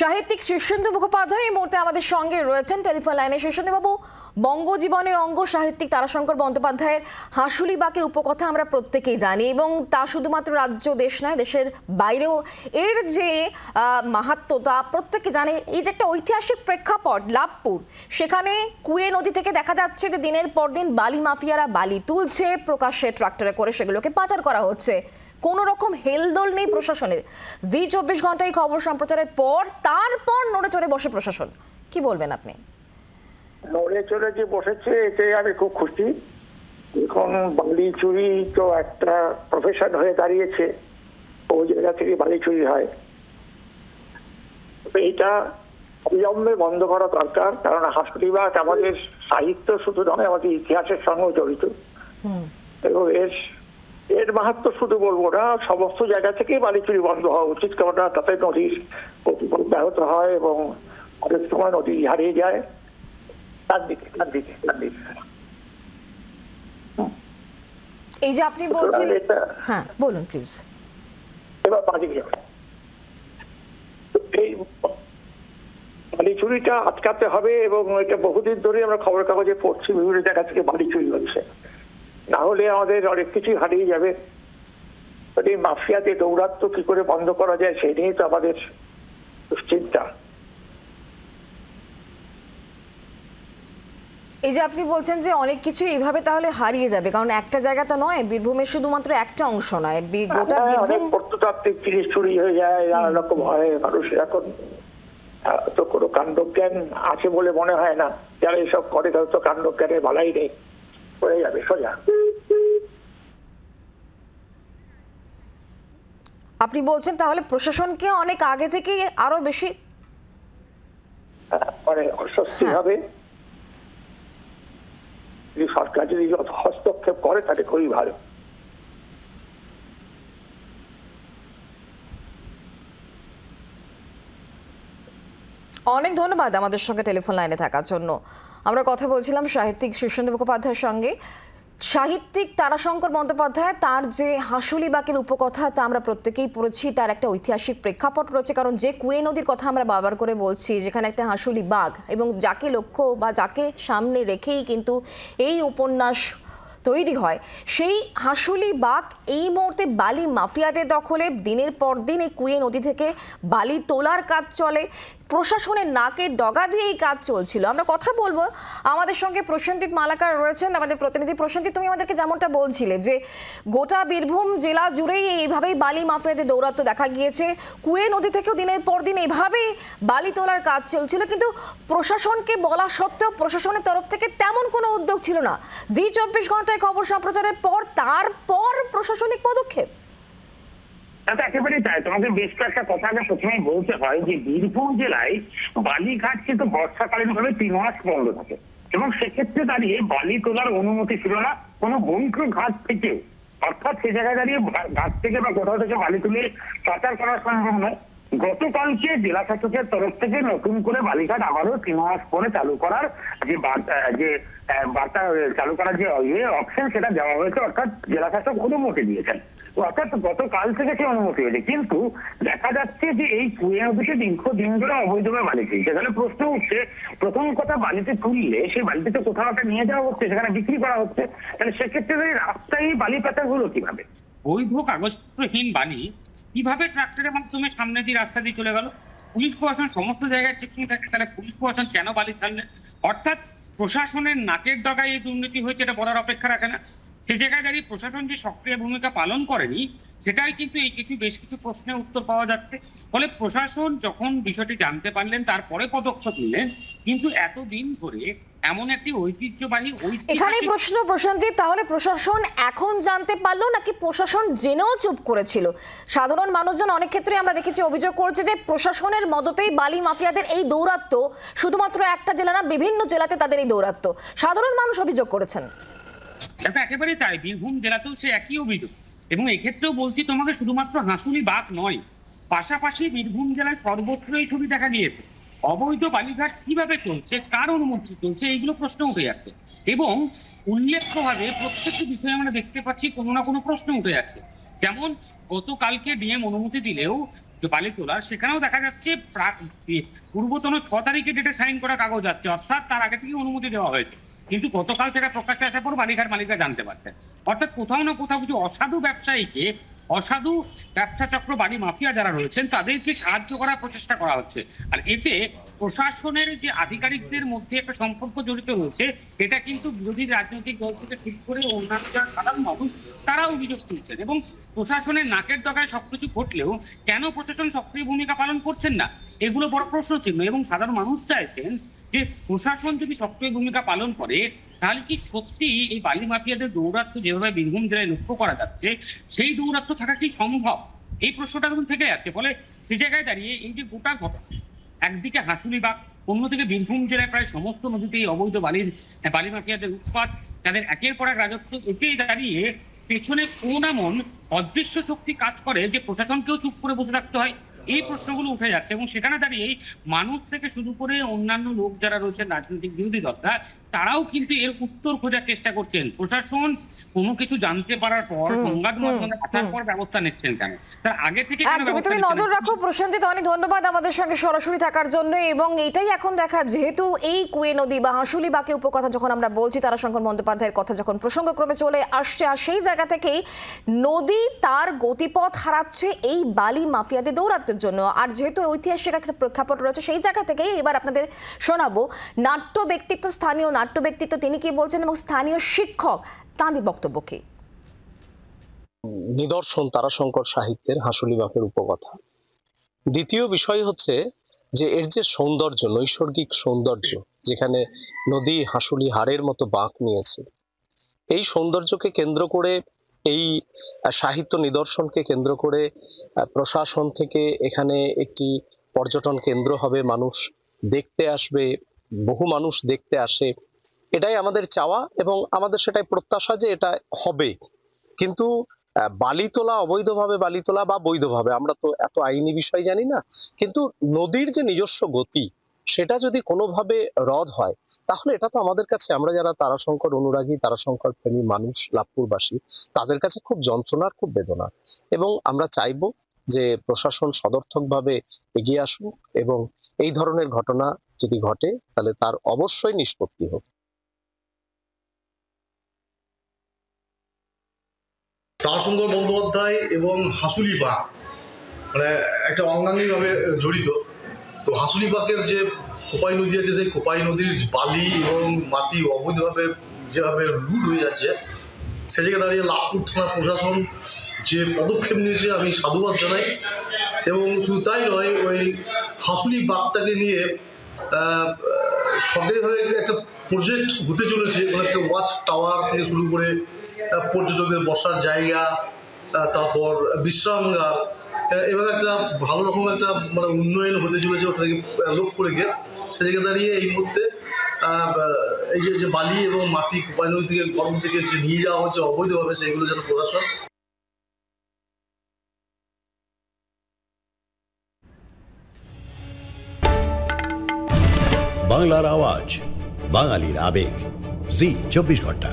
সাহিত্যিক শীর্ষেন্দু মুখোপাধ্যায় এই মুহূর্তে আমাদের সঙ্গে রয়েছেন টেলিফোন লাইনে। শীর্ষেন্দুবাবু, বঙ্গজীবনের অঙ্গ সাহিত্যিক তারাশঙ্কর বন্দ্যোপাধ্যায়ের হাঁসুলিবাকের উপকথা আমরা প্রত্যেকেই জানি, এবং তা শুধুমাত্র রাজ্য দেশ নয়, দেশের বাইরেও এর যে মাহাত্ম্য তা প্রত্যেকে জানে। এই যে একটা ঐতিহাসিক প্রেক্ষাপট লাভপুর, সেখানে কুয়ে নদী থেকে দেখা যাচ্ছে যে দিনের পর দিন বালি মাফিয়ারা বালি তুলছে, প্রকাশ্যে ট্রাক্টরে করে সেগুলোকে পাচার করা হচ্ছে। কোনো রকম হেলদোল নেই প্রশাসনের। জি24 ঘন্টায় খবর সম্প্রচারের পর তারপর নড়ে চড়ে বসে প্রশাসন। কি বলবেন আপনি? নড়ে চড়ে যে বসেছে এতে আমি খুব খুশি। এখন বালি চুরি তো একটা প্রফেশন হয়ে দাঁড়িয়েছে, ওই জায়গা থেকে বালি চুরি হয়। এইটা অবিলম্বে বন্ধ করা দরকার, কারণ হাঁসুলিবাগ আমাদের সাহিত্য শুধু নয়, আমাদের ইতিহাসের সঙ্গে জড়িত। এবং এর মাহাত্ম্য শুধু বলবো না, সমস্ত জায়গা থেকেই বালি চুরি বন্ধ হওয়া উচিত, কেননা তাতে নদীর গতিপথ ব্যাহত হয় এবং অনেক সময় নদী হারিয়ে যায়। এই যে আপনি বলছেন, হ্যাঁ বলুন প্লিজ। এবার এই বালি চুরিটা আটকাতে হবে, এবং এটা বহুদিন ধরে আমরা খবরের কাগজে পড়ছি, বিভিন্ন জায়গা থেকে বালি চুরি হচ্ছে। না হলে আমাদের অনেক কিছুই হারিয়ে যাবে। এই মাফিয়াতে দৌরাত্ম্য কি করে বন্ধ করা যায় সেই নিয়ে তো আমাদের চিন্তা। এই যে আপনি বলছেন যে অনেক কিছু এইভাবে তাহলে হারিয়ে যাবে, কারণ একটা জায়গা তো নয়, বীরভূমের শুধুমাত্র একটা অংশ নয়, গোটা বীরভূম। প্রত্নতাত্ত্বিক জিনিস চুরি হয়ে যায়, নানা রকম হয়। মানুষ এখন তো কোনো কাণ্ডজ্ঞান আছে বলে মনে হয় না। যারা এইসব করে তাদের তো কাণ্ডজ্ঞানের বালাই নেই, হয়ে যাবে সোজা। আপনি বলছেন তাহলে প্রশাসনকে অনেক আগে থেকে আরো বেশি মানে অস্বস্তি হবে। সরকার যদি হস্তক্ষেপ করে তাহলে খুবই ভালো। অনেক ধন্যবাদ আমাদের সঙ্গে টেলিফোন লাইনে থাকার জন্য। আমরা কথা বলছিলাম সাহিত্যিক শীর্ষেন্দু মুখোপাধ্যায়ের সঙ্গে। সাহিত্যিক তারাশঙ্কর বন্দ্যোপাধ্যায় তার যে হাঁসুলিবাকের উপকথা তা আমরা প্রত্যেকেই পড়েছি, তার একটা ঐতিহাসিক প্রেক্ষাপট রয়েছে, কারণ যে কুয়ে নদীর কথা আমরা বারবার করে বলছি, যেখানে একটা হাঁসুলিবাগ, এবং যাকে লক্ষ্য বা যাকে সামনে রেখেই কিন্তু এই উপন্যাস তৈরি হয়, সেই হাঁসুলিবাগ এই মুহূর্তে বালি মাফিয়াদের দখলে। দিনের পর দিন এই কুয়ে নদী থেকে বালি তোলার কাজ চলে, প্রশাসনের নাকের ডগা দিয়ে এই কাজ চলছিল। আমরা কথা বলবো, আমাদের সঙ্গে প্রসেনজিৎ মালাকার রয়েছেন, আমাদের প্রতিনিধি। প্রসেনজিৎ, তুমি আমাদেরকে যেমনটা বলছিলে যে গোটা বীরভূম জেলা জুড়েই এইভাবেই বালি মাফিয়াদের দৌরাত্ম্য দেখা গিয়েছে, কুয়ে নদী থেকেও দিনের পর দিন এইভাবেই বালি তোলার কাজ চলছিল, কিন্তু প্রশাসনকে বলা সত্ত্বেও প্রশাসনের তরফ থেকে তেমন কোনো উদ্যোগ ছিল না। জি24 ঘন্টায় খবর সম্প্রচারের পর তারপর প্রশাসনিক পদক্ষেপ। একেবারেই তাই। তোমাকে বেশ কয়েকটা কথা আগে প্রথমেই বলতে হয় যে বীরভূম জেলায় বালিঘাট কিন্তু বর্ষাকালীন ভাবে 3 মাস বন্ধ থাকে, এবং সেক্ষেত্রে দাঁড়িয়ে বালি তোলার অনুমতি ছিল না কোনো বৈধ ঘাট থেকেও। অর্থাৎ সে জায়গায় দাঁড়িয়ে ঘাট থেকে বা কোথাও থেকে বালি তুলে পাচার করা সম্ভব নয়। গতকালকে জেলা শাসকের তরফ থেকে নতুন করে বালিঘাট আবারও 3 মাস পরে চালু করার যে বার্তা চালু করার যে অপশন সেটা দেওয়া হয়েছে, অর্থাৎ জেলা শাসক অনুমতি দিয়েছেন। অর্থাৎ গতকাল থেকে সে অনুমতি হয়েছে, কিন্তু দেখা যাচ্ছে যে এই কুয়ে নদীতে দীর্ঘদিন ধরে অবৈধভাবে বালি তুলছে। সেখানে প্রশ্ন উঠছে, প্রথম কথা, বালিতে তুললে সেই বালিতে তো কোথাও একটা নিয়ে যাওয়া হচ্ছে, সেখানে বিক্রি করা হচ্ছে, তাহলে সেক্ষেত্রে রাস্তায় বালি পাচার হলো কিভাবে? বৈধ কাগজপত্রহীন বালি কিভাবে ট্রাক্টরের মাধ্যমে সামনে দিয়ে রাস্তা দিয়ে চলে গেল? পুলিশ প্রশাসন সমস্ত জায়গায় চেকিং থাকে, তাহলে পুলিশ প্রশাসন কেন বালি ছাড়লেন? অর্থাৎ প্রশাসনের নাকের ডগায় এই দুর্নীতি হয়েছে, এটা বলার অপেক্ষা রাখে না। সে জায়গায় দাঁড়িয়ে প্রশাসন যে সক্রিয় ভূমিকা পালন করেনি, সেটাই কিন্তু এই বেশ কিছু প্রশ্নের উত্তর পাওয়া যাচ্ছে। ফলে প্রশাসন যখন বিষয়টি জানতে পারলেন তারপরে পদক্ষেপ নিলেন, কিন্তু এতদিন ধরে এমন একটি ঐতিহ্যবাহী এখানে প্রশ্ন প্রশান্তির, তাহলে প্রশাসন এখন জানতে পারলো নাকি প্রশাসন জেনেও চুপ করেছিল? সাধারণ মানুষজন অনেক ক্ষেত্রে আমরা দেখেছি অভিযোগ করছে যে প্রশাসনের মদতেই বালি মাফিয়াদের এই দৌরাত্ম্য, শুধুমাত্র একটা জেলা না, বিভিন্ন জেলাতে তাদের এই দৌরাত্ম্য, সাধারণ মানুষ অভিযোগ করেছেন। একেবারেই তাই, বীরভূম জেলাতেও সে একই অভিযোগ। এবং এক্ষেত্রেও বলছি তোমাকে, শুধুমাত্র হাঁসুলিবাগ নয়, পাশাপাশি বীরভূম জেলায় সর্বত্র এই ছবি দেখা গিয়েছে। অবৈধ বালিঘাট কিভাবে চলছে, কার অনুমতি চলছে, এইগুলো প্রশ্ন উঠে যাচ্ছে। এবং উল্লেখ্যভাবে প্রত্যেকটি বিষয়ে আমরা দেখতে পাচ্ছি কোনো না কোনো প্রশ্ন উঠে যাচ্ছে। যেমন গতকালকে ডিএম অনুমতি দিলেও যে বালি তোলার, সেখানেও দেখা যাচ্ছে পূর্বতন 6 তারিখে ডেটে সাইন করা কাগজ আছে, অর্থাৎ তার আগে থেকে অনুমতি দেওয়া হয়েছে, কিন্তু গতকাল সেটা প্রকাশ্যে আসার পর বালিঘাট মালিকরা জানতে পারছেন। অর্থাৎ কোথাও না কোথাও কিছু অসাধু ব্যবসায়ীকে, অসাধু ব্যবসা চক্র, বাড়ি মাফিয়া যারা রয়েছেন তাদেরকে সাহায্য করার প্রচেষ্টা করা হচ্ছে। আর এতে প্রশাসনের যে আধিকারিকদের মধ্যে একটা সম্পর্ক জড়িত রয়েছে, এটা কিন্তু বিরোধী রাজনৈতিক দল থেকে ঠিক করে অন্যান্য যারা সাধারণ মানুষ তারা অভিযোগ তুলছেন। এবং প্রশাসনের নাকের ডগায় সবকিছু ঘটলেও কেন প্রশাসন সক্রিয় ভূমিকা পালন করছেন না, এগুলো বড় প্রশ্ন চিহ্ন। এবং সাধারণ মানুষ চাইছেন যে প্রশাসন যদি সক্রিয় ভূমিকা পালন করে, তাহলে কি সত্যি এই বালি মাফিয়াদের দৌরাত্ম্য যেভাবে বীরভূম জেলায় লক্ষ্য করা যাচ্ছে, সেই দৌরাত্ম্য থাকা কি সম্ভব, এই প্রশ্নটা কিন্তু থেকে যাচ্ছে। ফলে সেই জায়গায় দাঁড়িয়ে এই যে গোটা ঘটনা, একদিকে হাসুলিবাগ, অন্যদিকে বীরভূম জেলায় প্রায় সমস্ত নদীতে এই অবৈধ বালি মাফিয়াদের উৎপাত, তাদের একের পর এক রাজত্ব, এতেই দাঁড়িয়ে পেছনে কোন এমন অদৃশ্য শক্তি কাজ করে যে প্রশাসনকেও চুপ করে বসে থাকতে হয়, এই প্রশ্নগুলো উঠে যাচ্ছে। এবং সেখানে দাঁড়িয়ে মানুষ থেকে শুরু করে অন্যান্য লোক যারা রয়েছেন রাজনৈতিক বিরোধী দলরা, তারাও কিন্তু এর উত্তর খোঁজার চেষ্টা করছেন। প্রশাসন কোনো কিছু জানতে পারার পর, সংবাদ মাধ্যমে আসার পর ব্যবস্থা নিচ্ছেন কেন, তার আগে থেকে একদমই। তুমি নজর রাখো প্রসেনজিৎ, অনেক ধন্যবাদ আমাদের সঙ্গে সরাসরি থাকার জন্য। এবং এটাই এখন দেখা, যেহেতু এই কুয়ে নদী বা হাঁসুলিবাকে উপকথা যখন আমরা বলছি, তারাশঙ্কর বন্দ্যোপাধ্যায়ের কথা যখন প্রসঙ্গক্রমে চলে আসছে, আর সেই জায়গা থেকেই নদী তার গতিপথ হারাচ্ছে এই বালি মাফিয়াদের দৌরাত্মের জন্য। আর যেহেতু ঐতিহাসিক একটা প্রেক্ষাপট রয়েছে, সেই জায়গা থেকেই এবার আপনাদের শোনাবো নাট্য ব্যক্তিত্ব, স্থানীয় নাট্য ব্যক্তিত্ব, তিনি কি বলছেন এবং স্থানীয় শিক্ষক তাঁদের বক্তব্য কি। নিদর্শন তারাশঙ্কর সাহিত্যের হাঁসুলিবাকের উপকথা। দ্বিতীয় বিষয় হচ্ছে যে এর যে সৌন্দর্য, নৈসর্গিক সৌন্দর্য, যেখানে নদী হাঁসুলি হাড়ের মতো বাঁক নিয়েছে, এই সৌন্দর্যকে কেন্দ্র করে, এই সাহিত্য নিদর্শনকে কেন্দ্র করে প্রশাসন থেকে এখানে একটি পর্যটন কেন্দ্র হবে, মানুষ দেখতে আসবে, বহু মানুষ দেখতে আসে, এটাই আমাদের চাওয়া এবং আমাদের সেটাই প্রত্যাশা যে এটা হবে। কিন্তু বালি তোলা, অবৈধভাবে বালি তোলা বা বৈধভাবে, আমরা তো এত আইনি বিষয় জানি না, কিন্তু নদীর যে নিজস্ব গতি, সেটা যদি কোনোভাবে রদ হয়, তাহলে এটা তো আমাদের কাছে, আমরা যারা তারাশঙ্কর অনুরাগী, তারাশঙ্কর প্রেমী মানুষ, লাভপুরবাসী, তাদের কাছে খুব যন্ত্রণার, খুব বেদনা। এবং আমরা চাইবো যে প্রশাসন সদর্থকভাবে এগিয়ে আসুক এবং এই ধরনের ঘটনা যদি ঘটে তাহলে তার অবশ্যই নিষ্পত্তি হোক। তারাশঙ্কর বন্দ্যোপাধ্যায় এবং হাঁসুলিবাক মানে একটা অঙ্গাঙ্গিভাবে জড়িত। তো হাঁসুলিবাকের যে কোপাই নদী আছে, সেই কোপাই নদীর বালি এবং মাটি অবৈধভাবে যেভাবে লুট হয়ে যাচ্ছে, সে জায়গায় দাঁড়িয়ে লাভপুর থানার প্রশাসন যে পদক্ষেপ নিয়েছে আমি সাধুবাদ জানাই। এবং শুধু তাই নয়, ওই হাঁসুলিবাকটাকে নিয়ে সরকারিভাবে একটা প্রজেক্ট হতে চলেছে, মানে একটা ওয়াচ টাওয়ার থেকে শুরু করে পর্যটকদের বসার জায়গা, তারপর বিশ্রামাগার, এবার একটা ভালো রকম একটা মানে উন্নয়ন হতে চলেছে ওটাকে লক্ষ্য রেখে। সে জায়গায় দাঁড়িয়ে এই মুহূর্তে এই যে বালি এবং মাটি কোপাই নদী থেকে, গরম থেকে যে নিয়ে যাওয়া হচ্ছে অবৈধভাবে, সেইগুলো যেন প্রশাসন। বাংলার আওয়াজ, বাঙালির আবেগ, জি 24 ঘন্টা।